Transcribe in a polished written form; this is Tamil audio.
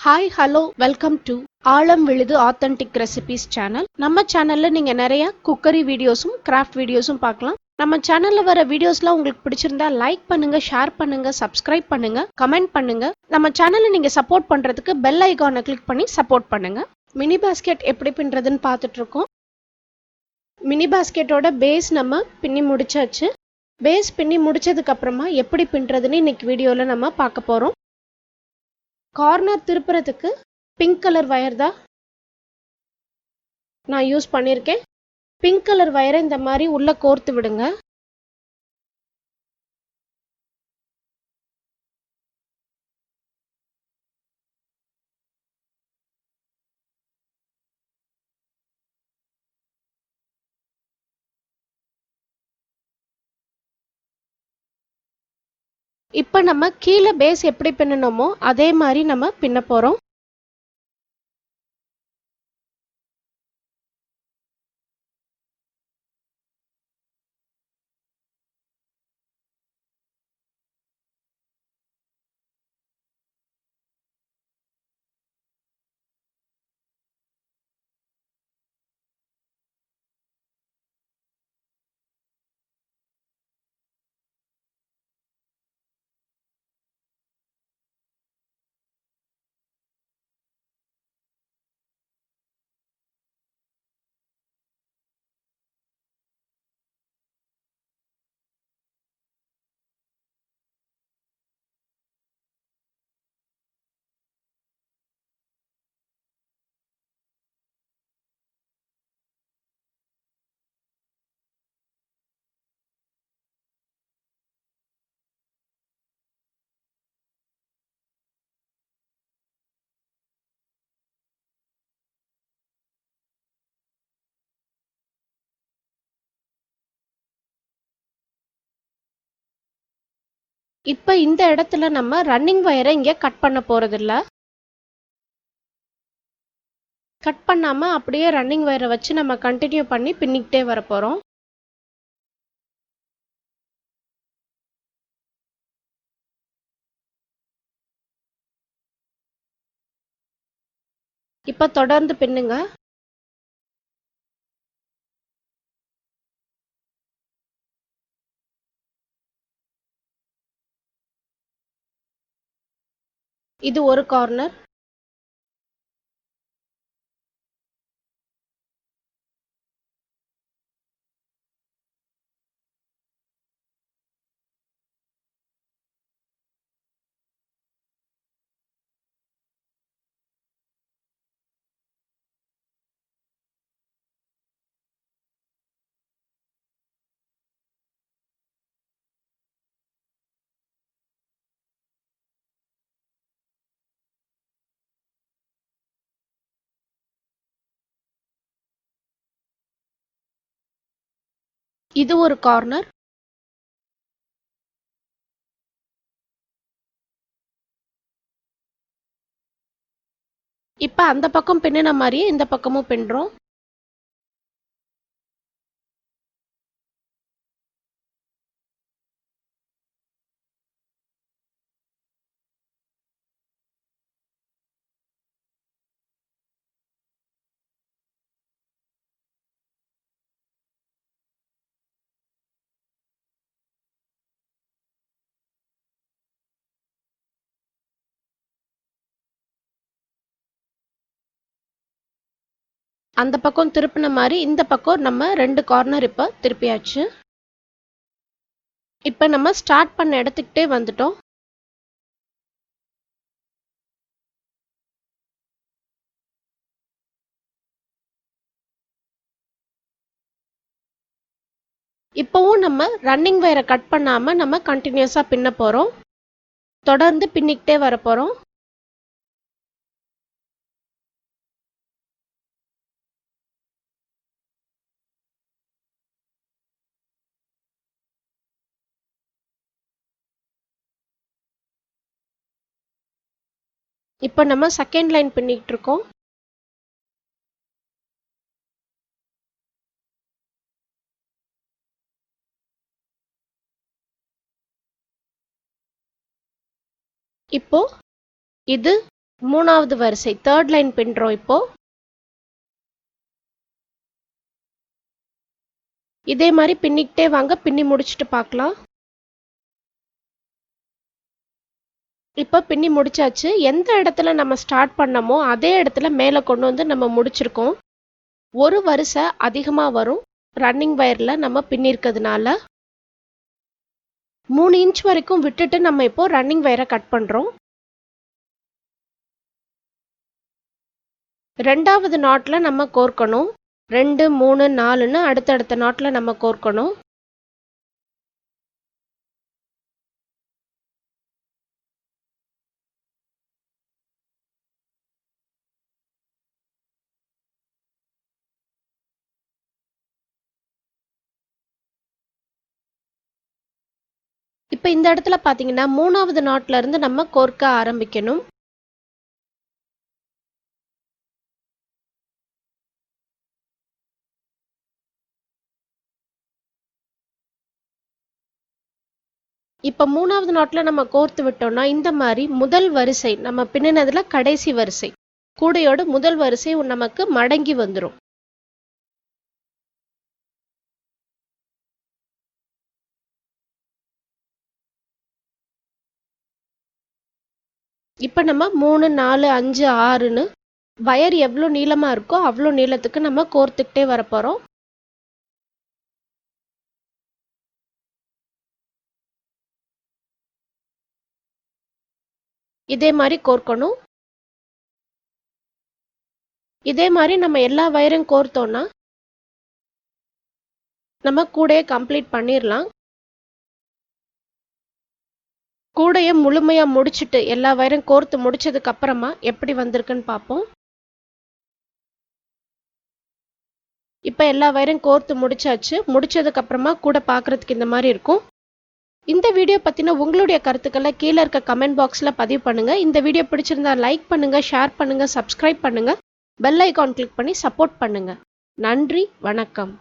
Hi, hello, welcome to Alamviluthu Authentic Recipes channel. நம்ம சேனல்ல நீங்க நிறைய குக்கரி வீடியோஸும் கிராஃப்ட் வீடியோஸும் பார்க்கலாம். நம்ம சேனல்ல வர வீடியோஸ்லாம் உங்களுக்கு பிடிச்சிருந்தா லைக் பண்ணுங்க, ஷேர் பண்ணுங்க, சப்ஸ்கிரைப் பண்ணுங்க, கமெண்ட் பண்ணுங்க. நம்ம சேனலை நீங்க சப்போர்ட் பண்றதுக்கு பெல் ஐகானை கிளிக் பண்ணி சப்போர்ட் பண்ணுங்க. மினி பாஸ்கெட் எப்படி பின்றதுன்னு பார்த்துட்டு இருக்கோம். மினி பாஸ்கெட்டோட பேஸ் நம்ம பின்னி முடிச்சாச்சு. பேஸ் பின்னி முடிச்சதுக்கு அப்புறமா எப்படி பின்றதுன்னு இன்னைக்கு வீடியோல நம்ம பார்க்க போறோம். கார்னர் திருப்புறதுக்கு பிங்க் கலர் வயர் தான் நான் யூஸ் பண்ணியிருக்கேன். பிங்க் கலர் வயரை இந்த மாதிரி உள்ள கோர்த்து விடுங்க. இப்போ நம்ம கீழே பேஸ் எப்படி பின்னணுமோ அதே மாதிரி நம்ம பின்ன போறோம். இப்போ இந்த இடத்துல நம்ம ரன்னிங் வயரை இங்கே கட் பண்ண போறதில்ல. கட் பண்ணாம அப்படியே ரன்னிங் வயரை வச்சு நம்ம கண்டினியூ பண்ணி பின்னிக்கிட்டே வர போறோம். இப்போ தொடர்ந்து பின்னுங்க. இது ஒரு கார்னர். இது ஒரு கார்னர். இப்போ அந்த பக்கம் பின்னின மாதிரியே இந்த பக்கமும் பின்றோம். அந்த பக்கம் திருப்பின மாதிரி இந்த பக்கம் நம்ம ரெண்டு கார்னர் இப்போ திருப்பியாச்சு. இப்போ நம்ம ஸ்டார்ட் பண்ண இடத்துக்கிட்டே வந்துட்டோம். இப்போவும் நம்ம ரன்னிங் வயரை கட் பண்ணாம நம்ம கண்டினியூஸா பின்ன போறோம். தொடர்ந்து பின்னிக்கிட்டே வர போறோம். இப்போ நம்ம செகண்ட் லைன் பின்னிட்டு இருக்கோம். இப்போ இது மூணாவது வரிசை தேர்ட் லைன் பின்றோம். இப்போ இதே மாதிரி பின்னிக்கிட்டே வாங்க, பின்னி முடிச்சுட்டு பார்க்கலாம். இப்போ பின்னி முடிச்சாச்சு. எந்த இடத்துல நம்ம ஸ்டார்ட் பண்ணமோ அதே இடத்துல மேலே கொண்டு வந்து நம்ம முடிச்சிருக்கோம். ஒரு வரிசை அதிகமா வரும் ரன்னிங் வயர்ல நம்ம பின்னிருக்கிறதுனால. 3 இன்ச் வரைக்கும் விட்டுட்டு நம்ம இப்போ ரன்னிங் வயரை கட் பண்றோம். ரெண்டாவது நாட்ல நம்ம கோர்க்கணும். 2, 3, 4ன்னு அடுத்தடுத்த நாட்ல நம்ம கோர்க்கணும். இப்போ இந்த இடத்துல பாத்தீங்கன்னா 3வது நாட்ல இருந்து நம்ம கோர்க்க ஆரம்பிக்கணும். இப்போ 3வது நாட்ல நம்ம கோர்த்து விட்டோம்னா இந்த மாதிரி முதல் வரிசை நம்ம பின்னினதுல கடைசி வரிசை கூடையோட முதல் வரிசை நமக்கு மடங்கி வந்துரும். இப்போ நம்ம 3, 4, 5, 6ன்னு வயர் எவ்வளோ நீளமா இருக்கோ அவ்வளோ நீளத்துக்கு நம்ம கோர்த்துக்கிட்டே வரப்போறோம். இதே மாதிரி கோர்க்கணும். இதே மாதிரி நம்ம எல்லா வயரும் கோர்த்தோம்னா நம்ம கூடையை கம்ப்ளீட் பண்ணிடலாம். கூடையை முழுமையா முடிச்சிட்டு எல்லா வயரும் கோர்த்து முடிச்சதுக்கு அப்புறமா எப்படி வந்திருக்குன்னு பார்ப்போம். இப்போ எல்லா வயரும் கோர்த்து முடிச்சாச்சு. முடிச்சதுக்கு அப்புறமா கூட பார்க்கறதுக்கு இந்த மாதிரி இருக்கும். இந்த வீடியோ பத்தின உங்களுடைய கருத்துக்களை கீழே இருக்க கமெண்ட் பாக்ஸ்ல பதிவு பண்ணுங்க. இந்த வீடியோ பிடிச்சிருந்தா லைக் பண்ணுங்க, ஷேர் பண்ணுங்க, சப்ஸ்கிரைப் பண்ணுங்க, பெல் ஐகான் கிளிக் பண்ணி சப்போர்ட் பண்ணுங்க. நன்றி, வணக்கம்.